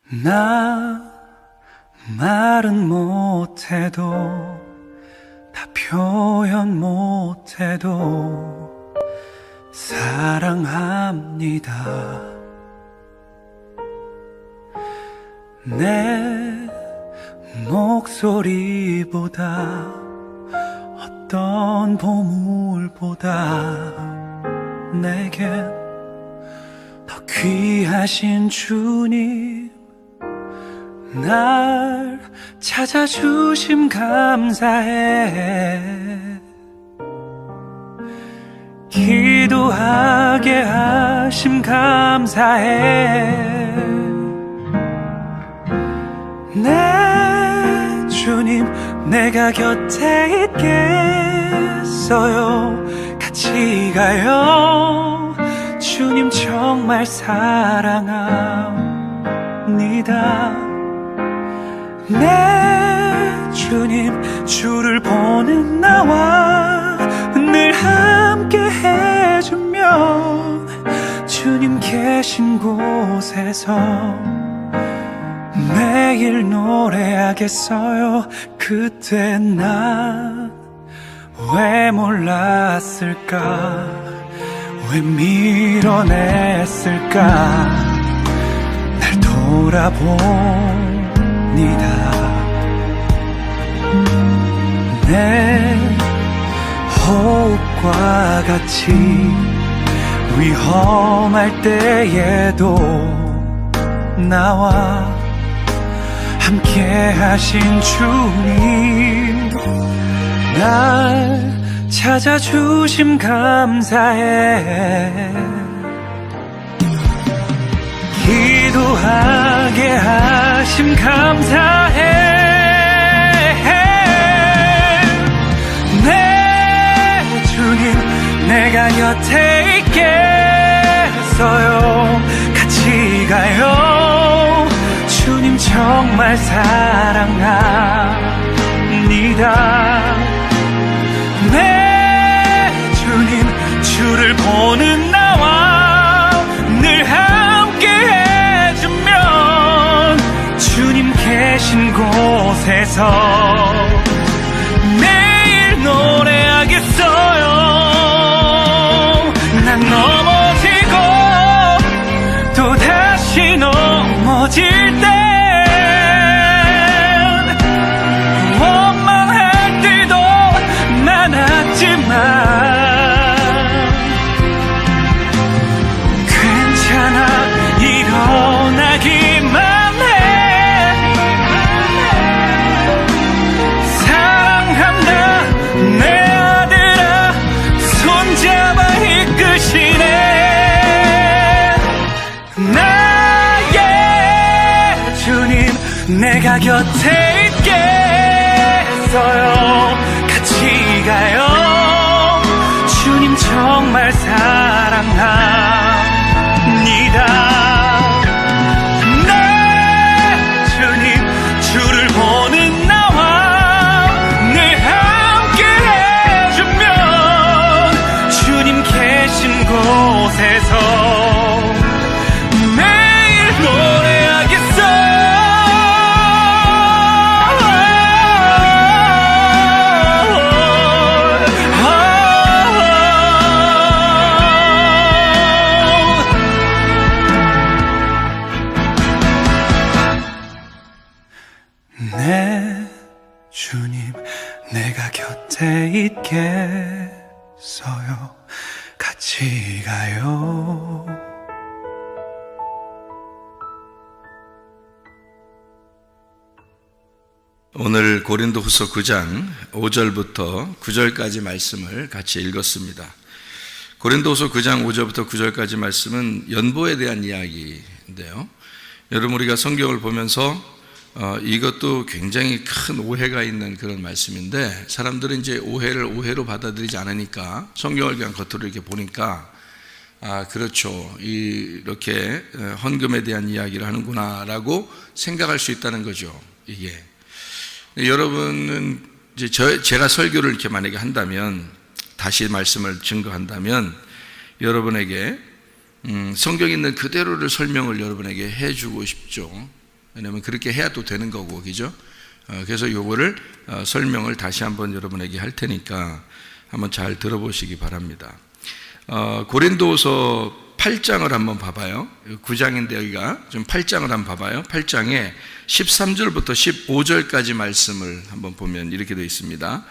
나 말은 못해도 다 표현 못해도 사랑합니다. 내 목소리보다 어떤 보물보다 내겐 더 귀하신 주님, 날 찾아주심 감사해. 기도하게 하심 감사해. 내 주님, 내가 곁에 있겠어요. 같이 가요. 주님 정말 사랑합니다. 내 주님, 주를 보는 나와 늘 함께 해주면 주님 계신 곳에서 매일 노래하겠어요. 그때 난 왜 몰랐을까, 왜 밀어냈을까. 날 돌아봅니다. 내 호흡과 같이 위험할 때에도 나와 함께 하신 주님, 날 찾아주심 감사해. 기도하게 하심 감사해. 내 주님, 내가 곁에 있겠어요. 같이 가요. 주님 정말 사랑합니다. 내 주님, 주를 보는 나와 늘 함께 해주면 주님 계신 곳에서 매일 노래하겠어요. 난 넘어지고 또 다시 넘어질 때, 원망할 때도 많았지만 괜찮아, 일어나기만 해. 사랑한다 내 아들아, 손잡아 이끄시네. 나의 주님, 내가 곁에 있겠어요. 같이 가요. 주님 정말 사랑합니다. 내 주님, 주를 보는 나와 늘 함께 해주면 주님 계신 곳에서 매일 노래하겠어요. 내 주님, 내가 곁에 있겠어요. 같이 가요. 오늘 고린도후서 9장 5절부터 9절까지 말씀을 같이 읽었습니다. 고린도후서 9장 5절부터 9절까지 말씀은 연보에 대한 이야기인데요. 여러분, 우리가 성경을 보면서 이것도 굉장히 큰 오해가 있는 그런 말씀인데, 사람들은 이제 오해를 오해로 받아들이지 않으니까 성경을 그냥 겉으로 이렇게 보니까 그렇죠, 이렇게 헌금에 대한 이야기를 하는구나 라고 생각할 수 있다는 거죠. 이게 여러분은 이제 제가 설교를 이렇게 만약에 한다면, 다시 말씀을 증거한다면 여러분에게 성경에 있는 그대로를 설명을 여러분에게 해주고 싶죠. 왜냐하면 그렇게 해야 또 되는 거고, 그죠? 그래서 요거를 설명을 다시 한번 여러분에게 할 테니까 한번 잘 들어보시기 바랍니다. 고린도서 8장을 한번 봐봐요. 9장인데 여기가 좀 8장을 한번 봐봐요. 8장에 13절부터 15절까지 말씀을 한번 보면 이렇게 되어 있습니다.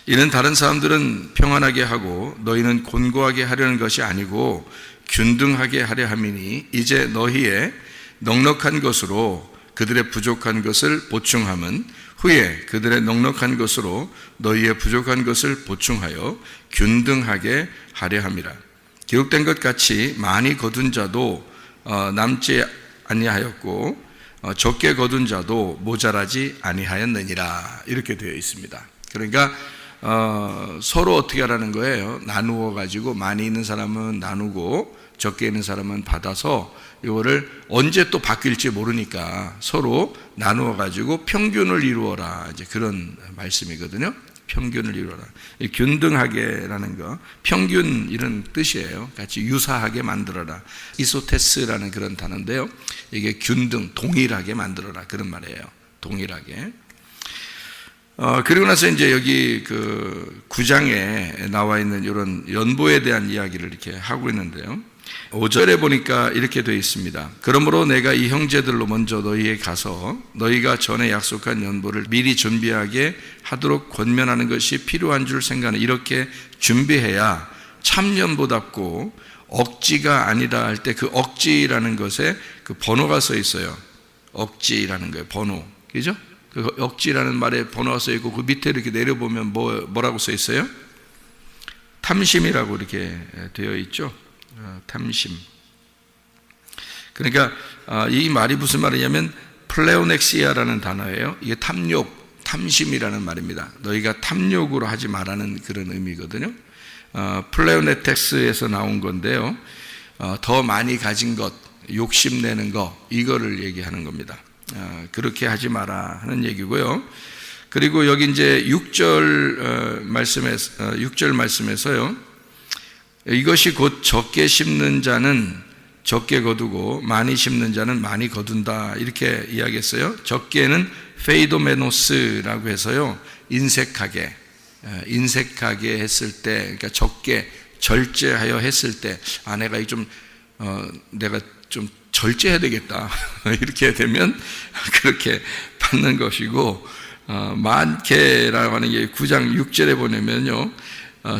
이는 다른 사람들은 평안하게 하고 너희는 곤고하게 하려는 것이 아니고 균등하게 하려 함이니 이제 너희의 넉넉한 것으로 그들의 부족한 것을 보충함은 후에 그들의 넉넉한 것으로 너희의 부족한 것을 보충하여 균등하게 하려 함이라. 기록된 것 같이 많이 거둔 자도 남지 아니하였고 적게 거둔 자도 모자라지 아니하였느니라. 이렇게 되어 있습니다. 그러니까 서로 어떻게 하라는 거예요? 나누어 가지고 많이 있는 사람은 나누고 적게 있는 사람은 받아서 이거를 언제 또 바뀔지 모르니까 서로 나누어 가지고 평균을 이루어라. 이제 그런 말씀이거든요. 평균을 이루어라. 균등하게라는 거, 평균 이런 뜻이에요. 같이 유사하게 만들어라. 이소테스라는 그런 단어인데요. 이게 균등, 동일하게 만들어라. 그런 말이에요. 동일하게. 그리고 나서 이제 여기 그 9장에 나와 있는 이런 연보에 대한 이야기를 이렇게 하고 있는데요. 5절에 보니까 이렇게 되어 있습니다. 그러므로 내가 이 형제들로 먼저 너희에 가서 너희가 전에 약속한 연보를 미리 준비하게 하도록 권면하는 것이 필요한 줄 생각하는, 이렇게 준비해야 참 연보답고 억지가 아니라 할 때 그 억지라는 것에 그 번호가 써 있어요. 억지라는 거예요. 번호. 그죠? 그 억지라는 말에 번호가 써 있고 그 밑에 이렇게 내려보면 뭐라고 써 있어요? 탐심이라고 이렇게 되어 있죠. 탐심. 그러니까 이 말이 무슨 말이냐면 플레오넥시아라는 단어예요. 이게 탐욕, 탐심이라는 말입니다. 너희가 탐욕으로 하지 말라는 그런 의미거든요. 플레오네텍스에서 나온 건데요. 더 많이 가진 것, 욕심내는 것, 이거를 얘기하는 겁니다. 그렇게 하지 마라 하는 얘기고요. 그리고 여기 이제 6절 말씀에서요. 이것이 곧 적게 심는 자는 적게 거두고 많이 심는 자는 많이 거둔다. 이렇게 이야기했어요. 적게는 페이도메노스라고 해서요. 인색하게 했을 때, 그러니까 적게 절제하여 했을 때, 내가 좀 절제해야 되겠다. 이렇게 되면 그렇게 받는 것이고, 많게라고 하는 게 9장 6절에 보내면요.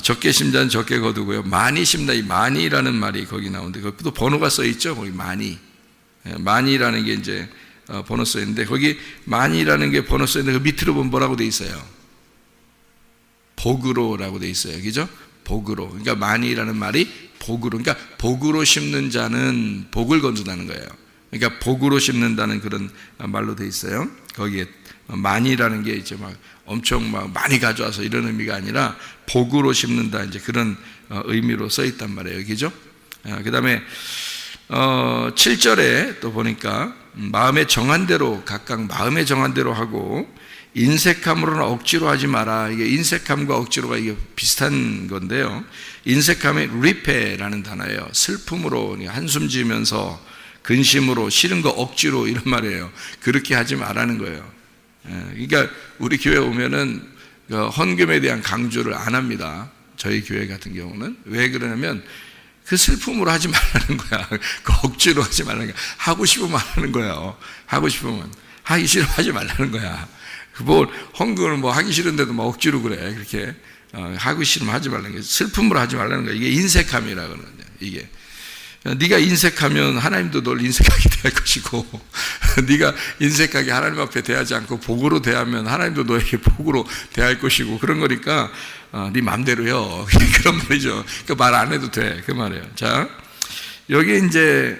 적게 심자는 적게 거두고요. 많이 심다. 이 많이라는 말이 거기 나오는데, 또 번호가 써 있죠. 거기 많이. 많이라는 게 이제 번호 써 있는데, 거기 많이라는 게 번호 써 있는데, 그 밑으로 보면 뭐라고 돼 있어요? 복으로라고 돼 있어요. 그죠? 복으로. 그러니까 많이라는 말이 복으로. 그러니까 복으로 심는 자는 복을 거둔다는 거예요. 그러니까 복으로 심는다는 그런 말로 돼 있어요. 거기에 많이라는 게 이제 막 엄청 막 많이 가져와서 이런 의미가 아니라 복으로 심는다, 이제 그런 의미로 써 있단 말이에요. 그죠? 그 다음에 7절에 또 보니까 마음에 정한 대로, 각각 마음에 정한 대로 하고 인색함으로는 억지로 하지 마라. 이게 인색함과 억지로가 이게 비슷한 건데요. 인색함의 리페라는 단어예요. 슬픔으로, 한숨 지으면서 근심으로, 싫은 거 억지로, 이런 말이에요. 그렇게 하지 말라는 거예요. 그러니까 우리 교회 오면은 헌금에 대한 강조를 안 합니다. 저희 교회 같은 경우는. 왜 그러냐면 그 슬픔으로 하지 말라는 거야. 그 억지로 하지 말라는 거야. 하고 싶으면 하는 거예요. 하고 싶으면. 하기 싫으면 하지 말라는 거야. 뭐 헌금을 뭐 하기 싫은데도 막 억지로 그래. 그렇게 하고 싫으면 하지 말라는 거야. 슬픔으로 하지 말라는 거야. 이게 인색함이라고 그러는데, 이게 네가 인색하면 하나님도 널 인색하게 대할 것이고, 네가 인색하게 하나님 앞에 대하지 않고 복으로 대하면 하나님도 너에게 복으로 대할 것이고, 그런 거니까 네 맘대로요. 그런 말이죠. 그 말 안 해도 돼. 그 말이에요. 자, 여기 이제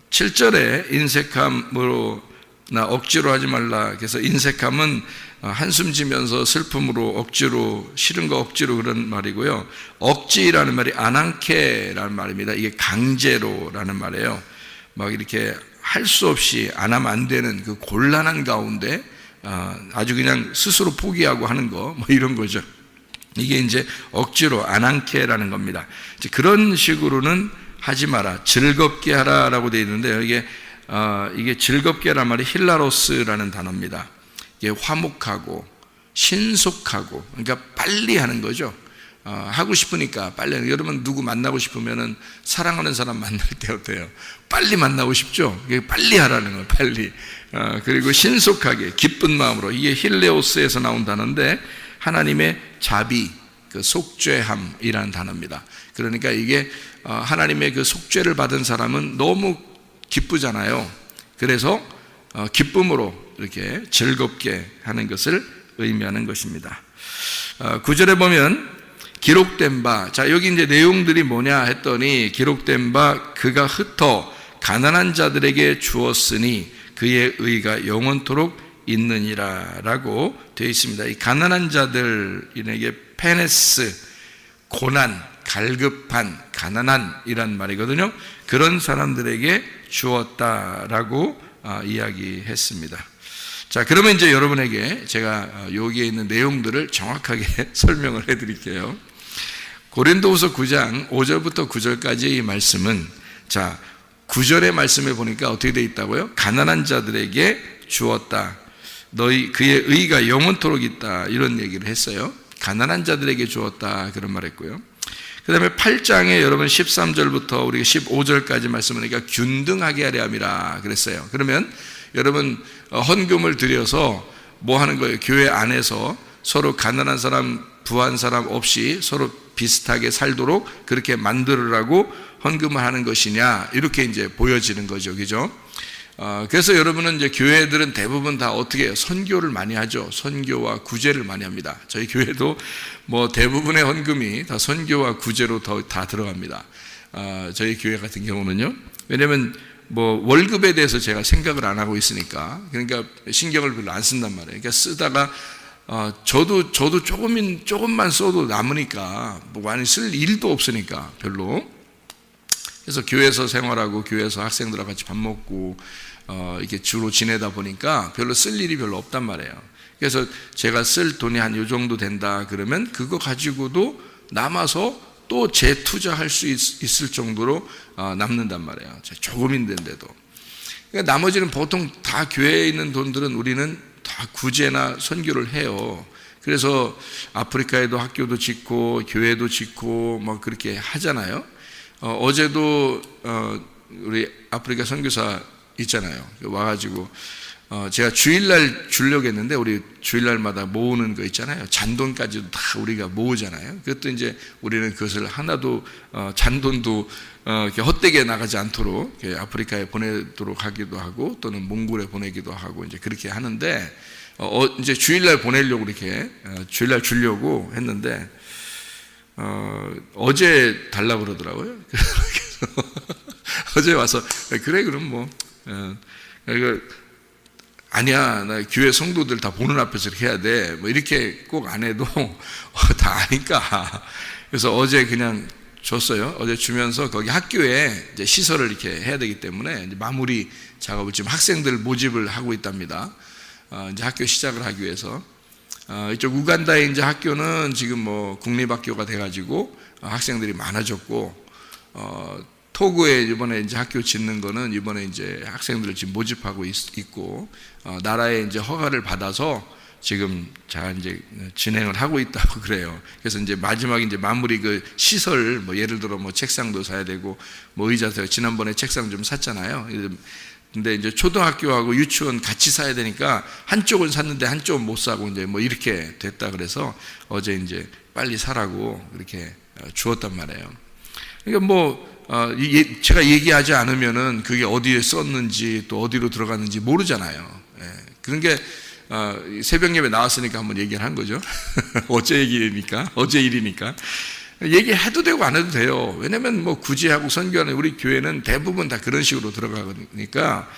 7절에 인색함으로 나 억지로 하지 말라. 그래서 인색함은 한숨 지면서 슬픔으로, 억지로, 싫은 거 억지로, 그런 말이고요. 억지라는 말이 아난케라는 말입니다. 이게 강제로라는 말이에요. 막 이렇게 할 수 없이 안 하면 안 되는 그 곤란한 가운데 아주 그냥 스스로 포기하고 하는 거, 뭐 이런 거죠. 이게 이제 억지로, 아난케라는 겁니다. 이제 그런 식으로는 하지 마라. 즐겁게 하라라고 되어 있는데, 이게 이게 즐겁게란 말이 힐라로스라는 단어입니다. 이게 화목하고 신속하고, 그러니까 빨리 하는 거죠. 하고 싶으니까 빨리. 여러분 누구 만나고 싶으면은 사랑하는 사람 만날 때 어때요? 빨리 만나고 싶죠? 빨리 하라는 거예요. 빨리. 그리고 신속하게 기쁜 마음으로. 이게 힐레오스에서 나온 단어인데 하나님의 자비, 그 속죄함이라는 단어입니다. 그러니까 이게 하나님의 그 속죄를 받은 사람은 너무 기쁘잖아요. 그래서 기쁨으로 이렇게 즐겁게 하는 것을 의미하는 것입니다. 9절에 보면 기록된 바, 자 여기 이제 내용들이 뭐냐 했더니 기록된 바 그가 흩어 가난한 자들에게 주었으니 그의 의가 영원토록 있느니라 라고 되어 있습니다. 이 가난한 자들에게 페네스, 고난, 갈급한, 가난한 이란 말이거든요. 그런 사람들에게 주었다라고 이야기했습니다. 자, 그러면 이제 여러분에게 제가 여기에 있는 내용들을 정확하게 설명을 해드릴게요. 고린도후서 9장 5절부터 9절까지의 이 말씀은, 자 9절의 말씀에 보니까 어떻게 되어 있다고요? 가난한 자들에게 주었다. 그의 의가 영원토록 있다. 이런 얘기를 했어요. 가난한 자들에게 주었다. 그런 말 했고요. 그 다음에 8장에 여러분 13절부터 우리가 15절까지 말씀하니까 균등하게 하려 함이라 그랬어요. 그러면 여러분 헌금을 드려서 뭐 하는 거예요? 교회 안에서 서로 가난한 사람, 부한 사람 없이 서로 비슷하게 살도록 그렇게 만들으라고 헌금을 하는 것이냐, 이렇게 이제 보여지는 거죠. 그죠? 그래서 여러분은 이제 교회들은 대부분 다 어떻게 해요? 선교를 많이 하죠. 선교와 구제를 많이 합니다. 저희 교회도 뭐 대부분의 헌금이 다 선교와 구제로 다 들어갑니다. 저희 교회 같은 경우는요. 왜냐면 뭐 월급에 대해서 제가 생각을 안 하고 있으니까, 그러니까 신경을 별로 안 쓴단 말이에요. 그러니까 쓰다가 저도 조금만 써도 남으니까 뭐 많이 쓸 일도 없으니까 별로. 그래서 교회에서 생활하고 교회에서 학생들하고 같이 밥 먹고 이렇게 주로 지내다 보니까 별로 쓸 일이 별로 없단 말이에요. 그래서 제가 쓸 돈이 한 요 정도 된다 그러면 그거 가지고도 남아서 또 재투자할 수 있을 정도로 남는단 말이에요. 조금인데도. 그러니까 나머지는 보통 다 교회에 있는 돈들은 우리는 다 구제나 선교를 해요. 그래서 아프리카에도 학교도 짓고 교회도 짓고 뭐 그렇게 하잖아요. 어제도 우리 아프리카 선교사 있잖아요. 와가지고 제가 주일날 주려고 했는데, 우리 주일날마다 모으는 거 있잖아요. 잔돈까지도 다 우리가 모으잖아요. 그것도 이제 우리는 그것을 하나도 잔돈도 이렇게 헛되게 나가지 않도록 아프리카에 보내도록 하기도 하고, 또는 몽골에 보내기도 하고 이제 그렇게 하는데, 이제 주일날 보내려고 이렇게 주일날 주려고 했는데 어제 달라고 그러더라고요. 그래서 어제 와서 그래 그럼 뭐 이거 아니야, 나 교회 성도들 다 보는 앞에서 이렇게 해야 돼, 뭐 이렇게 꼭 안 해도 다 아니까. 그래서 어제 그냥 줬어요. 어제 주면서 거기 학교에 이제 시설을 이렇게 해야 되기 때문에 이제 마무리 작업을 지금 학생들 모집을 하고 있답니다. 이제 학교 시작을 하기 위해서. 이쪽 우간다의 이제 학교는 지금 뭐 국립학교가 돼가지고 학생들이 많아졌고, 토고에 이번에 이제 학교 짓는 거는 이번에 이제 학생들을 지금 모집하고 있고, 나라에 이제 허가를 받아서 지금 잘 이제 진행을 하고 있다고 그래요. 그래서 이제 마지막에 이제 마무리 그 시설, 뭐 예를 들어 뭐 책상도 사야 되고, 뭐 의자도, 지난번에 책상 좀 샀잖아요. 근데 이제 초등학교하고 유치원 같이 사야 되니까 한쪽은 샀는데 한쪽은 못 사고 이제 뭐 이렇게 됐다 그래서 어제 이제 빨리 사라고 이렇게 주었단 말이에요. 그러니까 뭐 제가 얘기하지 않으면은 그게 어디에 썼는지 또 어디로 들어갔는지 모르잖아요. 그런 게 새벽 예배 나왔으니까 한번 얘기를 한 거죠. 어제 일이니까 얘기해도 되고 안 해도 돼요. 왜냐면 뭐 구제하고 선교하는 우리 교회는 대부분 다 그런 식으로 들어가니까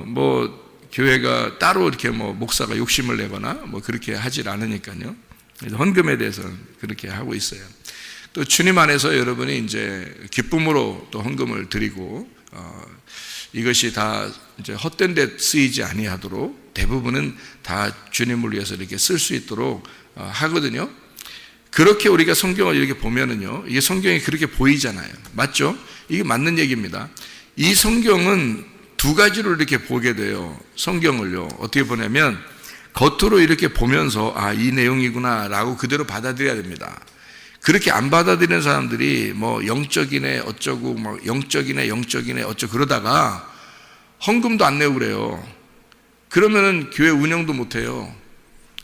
뭐 교회가 따로 이렇게 뭐 목사가 욕심을 내거나 뭐 그렇게 하질 않으니까요. 그래서 헌금에 대해서는 그렇게 하고 있어요. 또 주님 안에서 여러분이 이제 기쁨으로 또 헌금을 드리고 이것이 다 이제 헛된 데 쓰이지 아니하도록 대부분은 다 주님을 위해서 이렇게 쓸 수 있도록 하거든요. 그렇게 우리가 성경을 이렇게 보면은요, 이게 성경이 그렇게 보이잖아요. 맞죠? 이게 맞는 얘기입니다. 이 성경은 두 가지로 이렇게 보게 돼요. 성경을요. 어떻게 보냐면 겉으로 이렇게 보면서 이 내용이구나 라고 그대로 받아들여야 됩니다. 그렇게 안 받아들이는 사람들이 뭐 영적이네 어쩌고 막 영적이네 어쩌고 그러다가 헌금도 안 내고 그래요. 그러면은 교회 운영도 못 해요.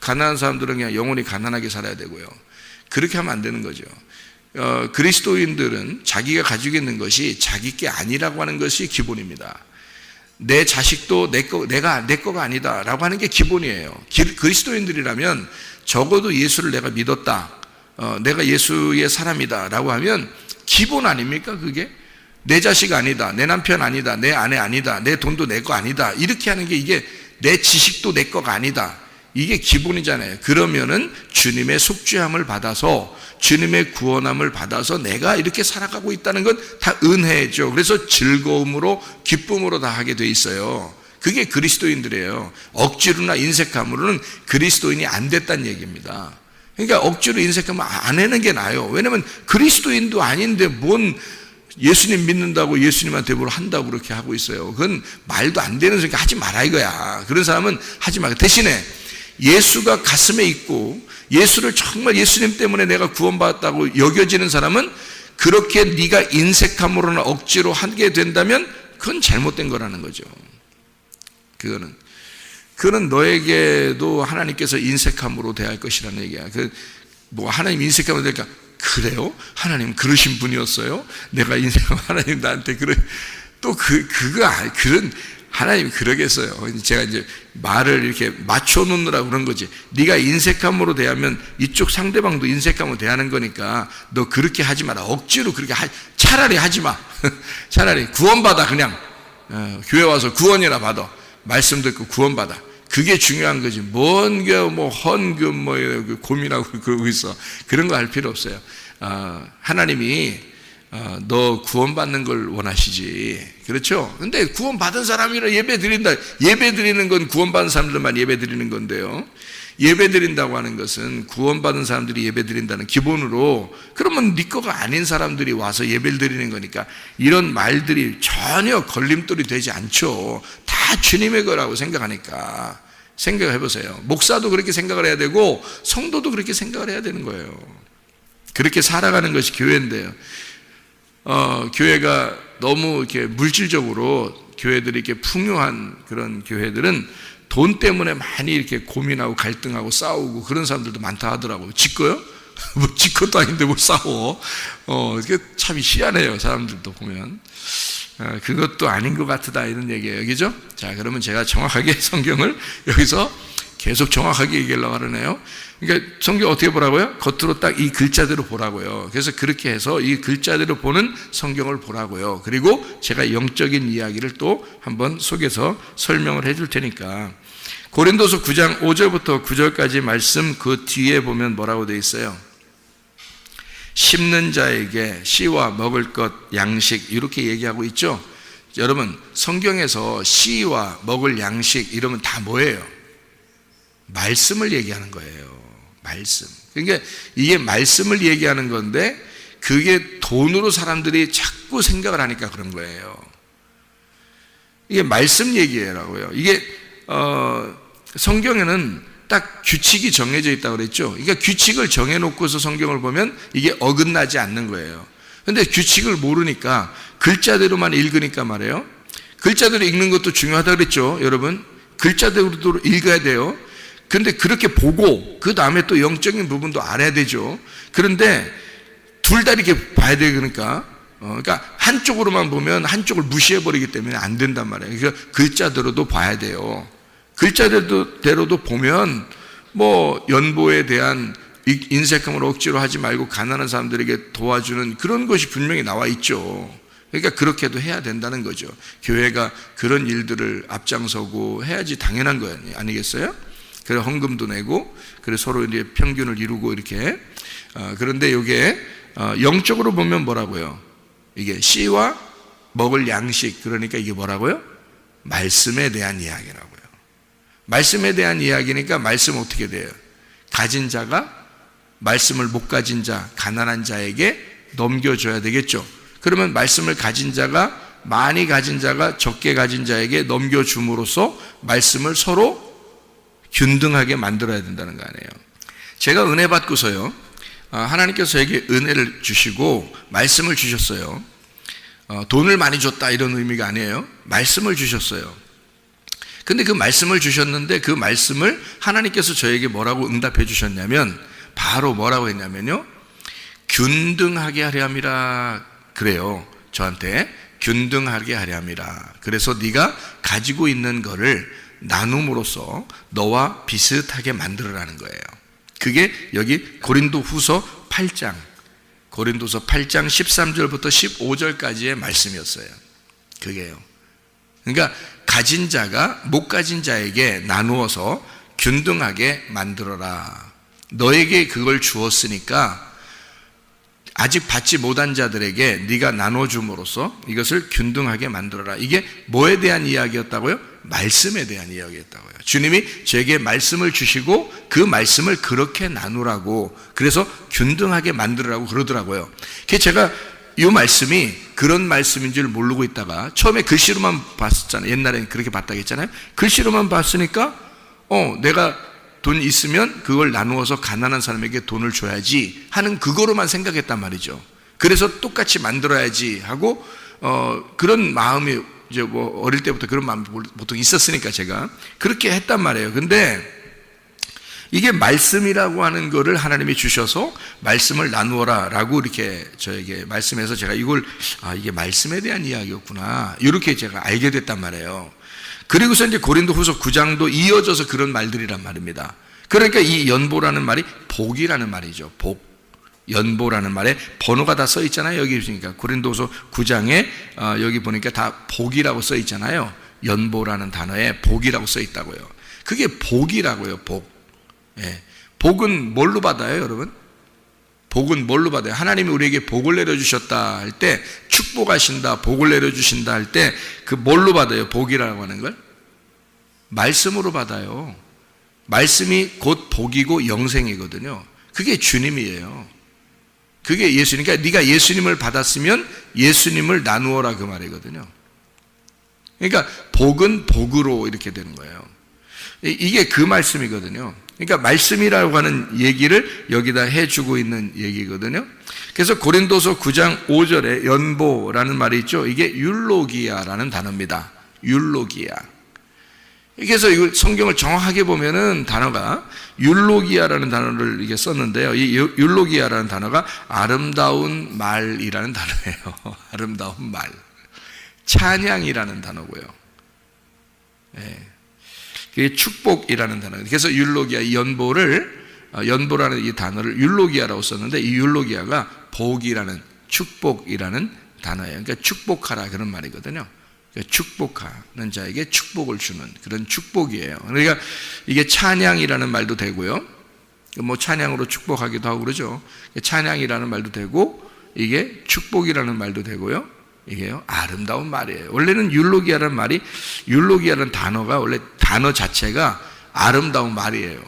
가난한 사람들은 그냥 영원히 가난하게 살아야 되고요. 그렇게 하면 안 되는 거죠. 그리스도인들은 자기가 가지고 있는 것이 자기 게 아니라고 하는 것이 기본입니다. 내 자식도 내 거가 아니다라고 하는 게 기본이에요. 그리스도인들이라면 적어도 예수를 내가 믿었다, 내가 예수의 사람이다라고 하면 기본 아닙니까? 그게 내 자식 아니다, 내 남편 아니다, 내 아내 아니다, 내 돈도 내 거 아니다, 이렇게 하는 게 이게 내 지식도 내 거가 아니다, 이게 기본이잖아요. 그러면은 주님의 속죄함을 받아서 주님의 구원함을 받아서 내가 이렇게 살아가고 있다는 건 다 은혜죠. 그래서 즐거움으로 기쁨으로 다 하게 돼 있어요. 그게 그리스도인들이에요. 억지로나 인색함으로는 그리스도인이 안 됐다는 얘기입니다. 그러니까 억지로 인색하면 안 하는 게 나아요. 왜냐면 그리스도인도 아닌데 뭔 예수님 믿는다고 예수님한테 뭘 한다고 그렇게 하고 있어요. 그건 말도 안 되는 소리니까 하지 마라 이거야. 그런 사람은 하지 마. 대신에 예수가 가슴에 있고 예수를 정말 예수님 때문에 내가 구원받았다고 여겨지는 사람은 그렇게 네가 인색함으로나 억지로 하게 된다면 그건 잘못된 거라는 거죠. 그거는 너에게도 하나님께서 인색함으로 대할 것이라는 얘기야. 뭐 하나님 인색함으로 대할까? 그래요? 하나님 그러신 분이었어요? 내가 인색하면 하나님 나한테 그런 하나님이 그러겠어요. 제가 이제 말을 이렇게 맞춰놓느라고 그런 거지. 네가 인색함으로 대하면 이쪽 상대방도 인색함으로 대하는 거니까 너 그렇게 하지 마라. 억지로 그렇게 차라리 하지 마. 차라리 구원받아 그냥. 교회 와서 구원이나 받아. 말씀 듣고 구원받아. 그게 중요한 거지. 헌금 고민하고 그러고 있어. 그런 거 할 필요 없어요. 하나님이 너 구원받는 걸 원하시지. 그렇죠? 근데 구원받은 사람이라 예배 드린다. 예배 드리는 건 구원받은 사람들만 예배 드리는 건데요. 예배 드린다고 하는 것은 구원받은 사람들이 예배 드린다는 기본으로, 그러면 네 거가 아닌 사람들이 와서 예배를 드리는 거니까 이런 말들이 전혀 걸림돌이 되지 않죠. 다 주님의 거라고 생각하니까. 생각해 보세요. 목사도 그렇게 생각을 해야 되고 성도도 그렇게 생각을 해야 되는 거예요. 그렇게 살아가는 것이 교회인데요. 교회가 너무 이렇게 물질적으로 교회들이 이렇게 풍요한 그런 교회들은 돈 때문에 많이 이렇게 고민하고 갈등하고 싸우고 그런 사람들도 많다 하더라고요. 지 거요? 뭐 지 것도 아닌데 뭘 싸워. 이게 참 희한해요. 사람들도 보면. 그것도 아닌 것 같다 이런 얘기예요. 그죠? 자, 그러면 제가 정확하게 성경을 여기서 계속 정확하게 얘기하려고 하네요. 그러니까 성경 어떻게 보라고요? 겉으로 딱 이 글자대로 보라고요. 그래서 그렇게 해서 이 글자대로 보는 성경을 보라고요. 그리고 제가 영적인 이야기를 또 한번 속에서 설명을 해줄 테니까. 고린도서 9장 5절부터 9절까지 말씀 그 뒤에 보면 뭐라고 되어 있어요? 심는 자에게 씨와 먹을 것 양식 이렇게 얘기하고 있죠. 여러분 성경에서 씨와 먹을 양식 이러면 다 뭐예요? 말씀을 얘기하는 거예요. 말씀. 그러니까 이게 말씀을 얘기하는 건데 그게 돈으로 사람들이 자꾸 생각을 하니까 그런 거예요. 이게 말씀 얘기라고요. 이게 성경에는 딱 규칙이 정해져 있다고 그랬죠. 그러니까 규칙을 정해놓고서 성경을 보면 이게 어긋나지 않는 거예요. 그런데 규칙을 모르니까 글자대로만 읽으니까 말이에요. 글자대로 읽는 것도 중요하다고 그랬죠. 여러분 글자대로 읽어야 돼요. 그런데 그렇게 보고 그 다음에 또 영적인 부분도 알아야 되죠. 그런데 둘 다 이렇게 봐야 돼. 그러니까 한쪽으로만 보면 한쪽을 무시해버리기 때문에 안 된단 말이에요. 그러니까 글자대로도 봐야 돼요. 글자대로도 보면 뭐 연보에 대한 인색함을 억지로 하지 말고 가난한 사람들에게 도와주는 그런 것이 분명히 나와 있죠. 그러니까 그렇게도 해야 된다는 거죠. 교회가 그런 일들을 앞장서고 해야지 당연한 거 아니겠어요? 그래 헌금도 내고 그래 서로 이제 평균을 이루고 이렇게. 그런데 이게 영적으로 보면 뭐라고요? 이게 씨와 먹을 양식, 그러니까 이게 뭐라고요? 말씀에 대한 이야기라고요. 말씀에 대한 이야기니까 말씀 어떻게 돼요? 가진 자가 말씀을 못 가진 자, 가난한 자에게 넘겨줘야 되겠죠. 그러면 말씀을 가진 자가 많이 가진 자가 적게 가진 자에게 넘겨줌으로써 말씀을 서로 균등하게 만들어야 된다는 거 아니에요. 제가 은혜 받고서요, 하나님께서 저에게 은혜를 주시고 말씀을 주셨어요. 돈을 많이 줬다 이런 의미가 아니에요. 말씀을 주셨어요. 근데 그 말씀을 주셨는데 그 말씀을 하나님께서 저에게 뭐라고 응답해 주셨냐면, 바로 뭐라고 했냐면요, 균등하게 하려 함이라 그래요. 저한테 균등하게 하려 함이라. 그래서 네가 가지고 있는 거를 나눔으로써 너와 비슷하게 만들어라는 거예요. 그게 여기 고린도후서 8장 13절부터 15절까지의 말씀이었어요. 그게요. 그러니까 가진 자가 못 가진 자에게 나누어서 균등하게 만들어라. 너에게 그걸 주었으니까 아직 받지 못한 자들에게 네가 나눠줌으로써 이것을 균등하게 만들어라. 이게 뭐에 대한 이야기였다고요? 말씀에 대한 이야기였다고요. 주님이 저에게 말씀을 주시고 그 말씀을 그렇게 나누라고, 그래서 균등하게 만들으라고 그러더라고요. 그래서 제가 이 말씀이 그런 말씀인 줄 모르고 있다가 처음에 글씨로만 봤었잖아요. 옛날엔 그렇게 봤다고 했잖아요. 글씨로만 봤으니까 내가 돈 있으면 그걸 나누어서 가난한 사람에게 돈을 줘야지 하는 그거로만 생각했단 말이죠. 그래서 똑같이 만들어야지 하고 그런 마음이 이제 뭐 어릴 때부터 그런 마음이 보통 있었으니까 제가 그렇게 했단 말이에요. 근데 이게 말씀이라고 하는 거를 하나님이 주셔서 말씀을 나누어라 라고 이렇게 저에게 말씀해서 제가 이걸 이게 말씀에 대한 이야기였구나 이렇게 제가 알게 됐단 말이에요. 그리고서 이제 고린도후서 9장도 이어져서 그런 말들이란 말입니다. 그러니까 이 연보라는 말이 복이라는 말이죠. 복. 연보라는 말에 번호가 다 써 있잖아요. 여기 보시니까 고린도후서 9장에 여기 보니까 다 복이라고 써 있잖아요. 연보라는 단어에 복이라고 써 있다고요. 그게 복이라고요. 복. 예. 복은 뭘로 받아요, 여러분? 복은 뭘로 받아요? 하나님이 우리에게 복을 내려주셨다 할 때, 축복하신다, 복을 내려주신다 할 때 그 뭘로 받아요? 복이라고 하는 걸? 말씀으로 받아요. 말씀이 곧 복이고 영생이거든요. 그게 주님이에요. 그게 예수님. 그러니까 네가 예수님을 받았으면 예수님을 나누어라 그 말이거든요. 그러니까 복은 복으로 이렇게 되는 거예요. 이게 그 말씀이거든요. 그러니까 말씀이라고 하는 얘기를 여기다 해주고 있는 얘기거든요. 그래서 고린도서 9장 5절에 연보라는 말이 있죠. 이게 율로기아라는 단어입니다. 율로기아. 그래서 이걸 성경을 정확하게 보면은 단어가 율로기아라는 단어를 이게 썼는데요. 이 율로기아라는 단어가 아름다운 말이라는 단어예요. 아름다운 말. 찬양이라는 단어고요. 예. 그게 축복이라는 단어예요. 그래서 율로기아, 이 연보라는 이 단어를 율로기아라고 썼는데 이 율로기아가 복이라는, 축복이라는 단어예요. 그러니까 축복하라 그런 말이거든요. 그러니까 축복하는 자에게 축복을 주는 그런 축복이에요. 그러니까 이게 찬양이라는 말도 되고요. 뭐 찬양으로 축복하기도 하고 그러죠. 찬양이라는 말도 되고 이게 축복이라는 말도 되고요. 이게요, 아름다운 말이에요. 원래는 율로기아라는 말이, 율로기아라는 단어가 원래 단어 자체가 아름다운 말이에요.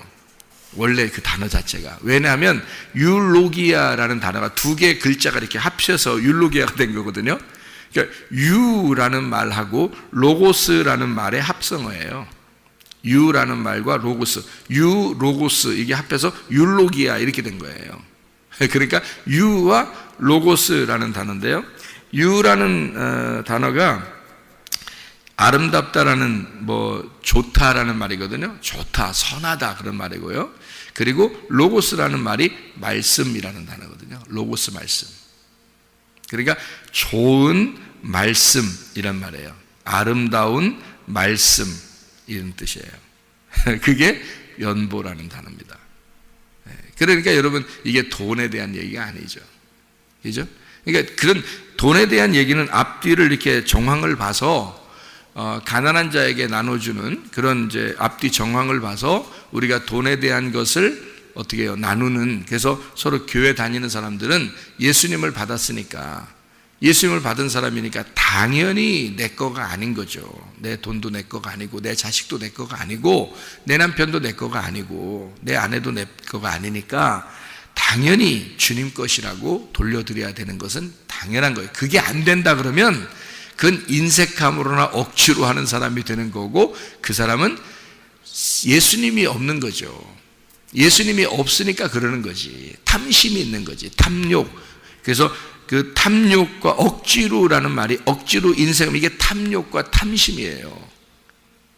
원래 그 단어 자체가. 왜냐하면 율로기아라는 단어가 두 개의 글자가 이렇게 합쳐서 율로기아가 된 거거든요. 그러니까 유라는 말하고 로고스라는 말의 합성어예요. 유라는 말과 로고스, 유, 로고스 이게 합해서 율로기아 이렇게 된 거예요. 그러니까 유와 로고스라는 단어인데요. 유라는 단어가 아름답다라는, 뭐 좋다라는 말이거든요. 좋다, 선하다 그런 말이고요. 그리고 로고스라는 말이 말씀이라는 단어거든요. 로고스, 말씀. 그러니까 좋은 말씀이란 말이에요. 아름다운 말씀 이런 뜻이에요. 그게 연보라는 단어입니다. 그러니까 여러분 이게 돈에 대한 얘기가 아니죠. 그죠? 그러니까 그런 돈에 대한 얘기는 앞뒤를 이렇게 정황을 봐서 가난한 자에게 나눠주는 그런 이제 앞뒤 정황을 봐서 우리가 돈에 대한 것을 어떻게 해요? 나누는. 그래서 서로 교회 다니는 사람들은 예수님을 받았으니까, 예수님을 받은 사람이니까 당연히 내 거가 아닌 거죠. 내 돈도 내 거가 아니고, 내 자식도 내 거가 아니고, 내 남편도 내 거가 아니고, 내 아내도 내 거가 아니니까 당연히 주님 것이라고 돌려드려야 되는 것은 당연한 거예요. 그게 안 된다 그러면 그건 인색함으로나 억지로 하는 사람이 되는 거고, 그 사람은 예수님이 없는 거죠. 예수님이 없으니까 그러는 거지. 탐심이 있는 거지. 탐욕. 그래서 그 탐욕과 억지로라는 말이, 억지로 인색함, 이게 탐욕과 탐심이에요.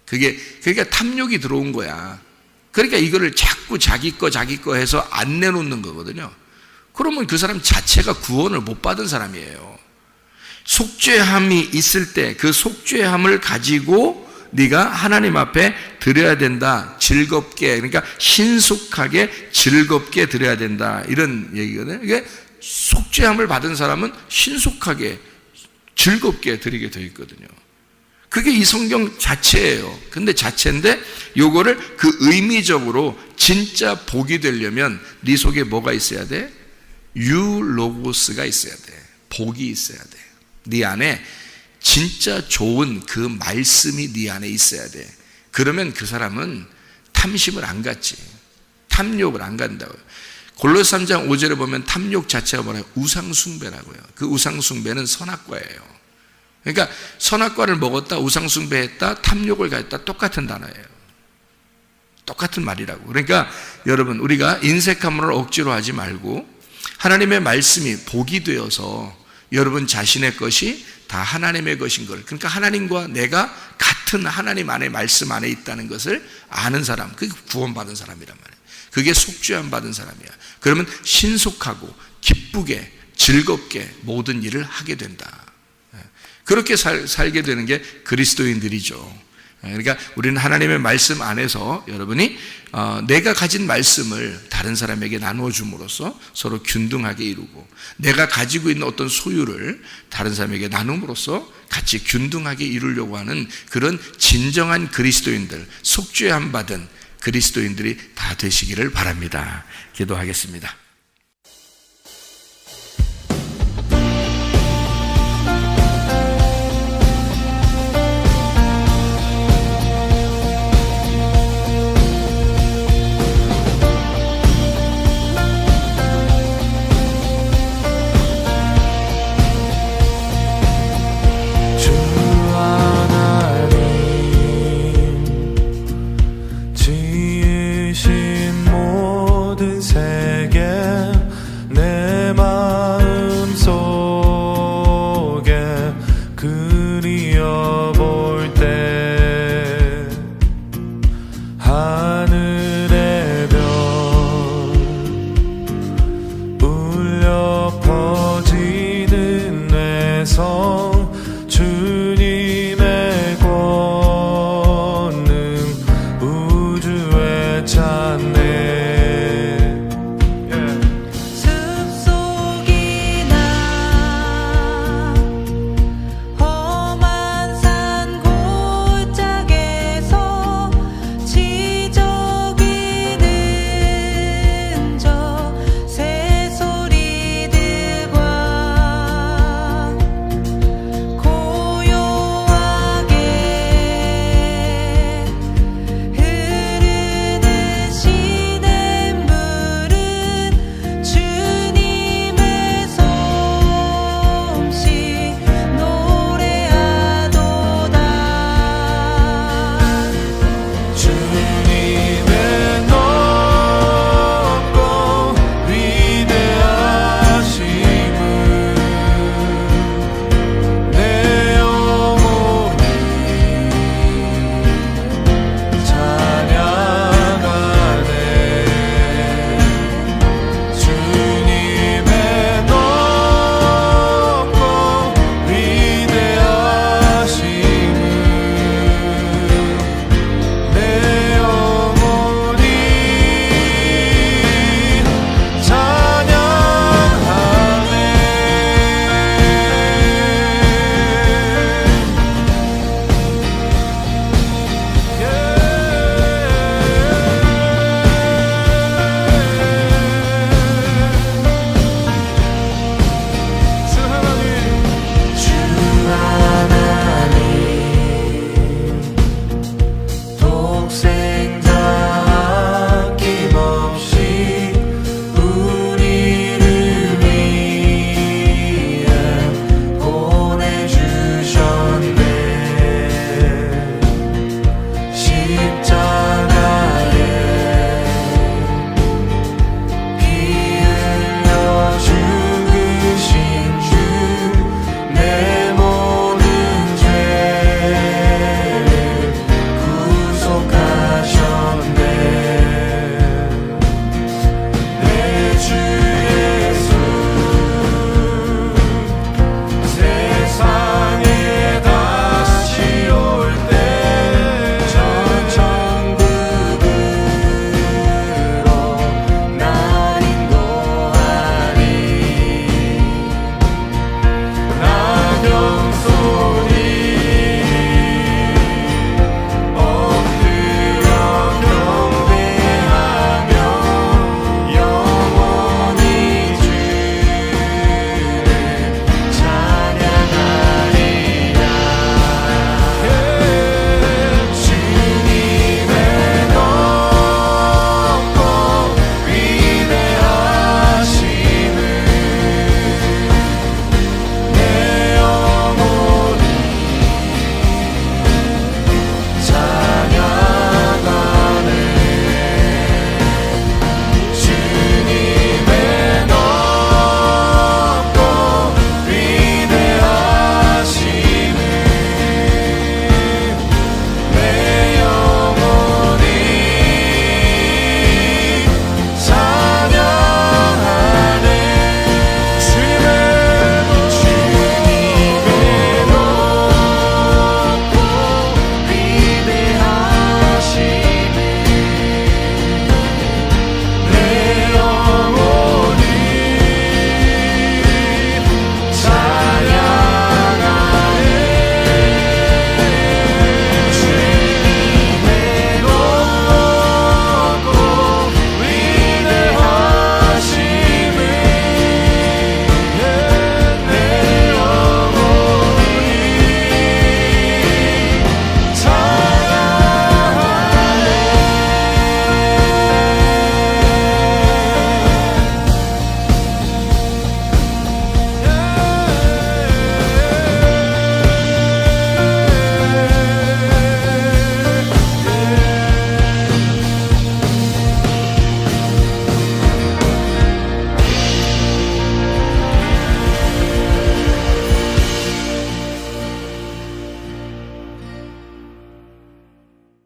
그러니까 탐욕이 들어온 거야. 그러니까 이거를 자꾸 자기 거 해서 안 내놓는 거거든요. 그러면 그 사람 자체가 구원을 못 받은 사람이에요. 속죄함이 있을 때 그 속죄함을 가지고 네가 하나님 앞에 드려야 된다. 즐겁게, 그러니까 신속하게 즐겁게 드려야 된다. 이런 얘기거든요. 이게 속죄함을 받은 사람은 신속하게 즐겁게 드리게 되어 있거든요. 그게 이 성경 자체예요. 근데 자체인데 요거를 그 의미적으로 진짜 복이 되려면 네 속에 뭐가 있어야 돼? 유로고스가 있어야 돼. 복이 있어야 돼. 네 안에 진짜 좋은 그 말씀이 네 안에 있어야 돼. 그러면 그 사람은 탐심을 안 갖지. 탐욕을 안 간다고요. 골로새 3장 5절에 보면 탐욕 자체가 뭐라고요? 우상숭배라고요. 그 우상숭배는 선악과예요. 그러니까 선악과를 먹었다, 우상숭배했다, 탐욕을 가졌다, 똑같은 단어예요. 똑같은 말이라고. 그러니까 여러분, 우리가 인색함을 억지로 하지 말고 하나님의 말씀이 복이 되어서 여러분 자신의 것이 다 하나님의 것인 걸, 그러니까 하나님과 내가 같은 하나님 안에 말씀 안에 있다는 것을 아는 사람, 그게 구원받은 사람이란 말이에요. 그게 속죄함 받은 사람이야. 그러면 신속하고 기쁘게 즐겁게 모든 일을 하게 된다. 그렇게 살게 되는 게 그리스도인들이죠. 그러니까 우리는 하나님의 말씀 안에서 여러분이 내가 가진 말씀을 다른 사람에게 나누어 줌으로써 서로 균등하게 이루고, 내가 가지고 있는 어떤 소유를 다른 사람에게 나눔으로써 같이 균등하게 이루려고 하는 그런 진정한 그리스도인들, 속죄함 받은 그리스도인들이 다 되시기를 바랍니다. 기도하겠습니다.